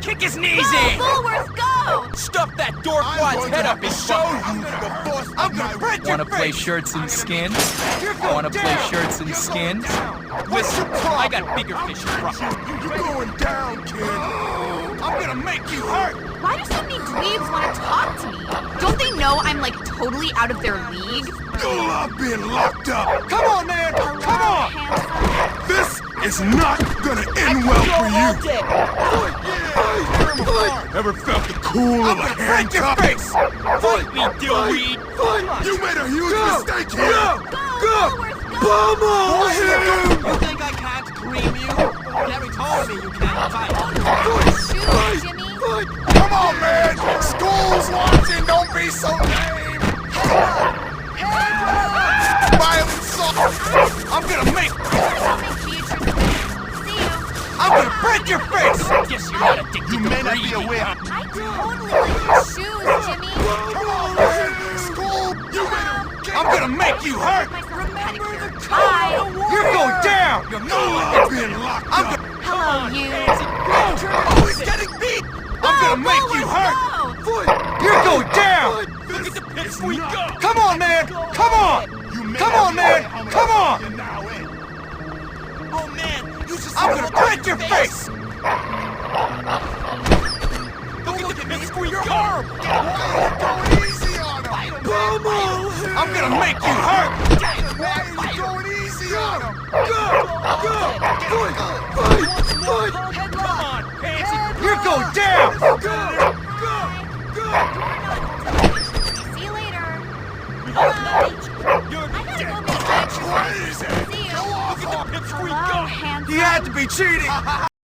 Kick his knees Go, in! Bullworth, go! Stuff that dorkwat's head up his show butt! you. I'm gonna break your Wanna play face! shirts and skins? You're going Wanna play down. shirts and skins? Listen, I got bigger fish to fry. You're going down, kid. I'm gonna make you hurt! Why do so many dweebs want to talk to me? Don't they know I'm like totally out of their league? You love being locked up. Come on, man! Hello, Come on! handsome. This is not gonna end well for you. Ever felt the cool of a Break your handcuff? face! Fight me, dillweed! You made a huge mistake here. Go, Bullworth, go! You think I can't cream you? Gary told me you can't fight. Shoot, Jimmy. Come on, man. School's watching. Don't be so lame. Violent soft. I'm gonna make... See you. I'm gonna break your face! Guess you're not addicted You to may not be breathing. aware. I totally like your shoes, Jimmy. Come on, man. School. You made a... I'm gonna make you hurt! Remember the Bye. You're going down! You're You not love being locked I'm up. gonna... Hello, you. Oh, he's getting beat! I'm gonna make you hurt! You're going down! Look at the pits we go! Come on, man! Come on! Come on, man! Come on! Oh, man! You just... I'm gonna break your face! Look at the pits we go! Going easy on him. I'm gonna make you hurt! Why are you going easy on him? Come on, Pansy! You're going down! See you later. Bye. You're I gotta dead! go make pictures. What is it? See you. Look at the pits we Hello, go! handsome. He had to be cheating!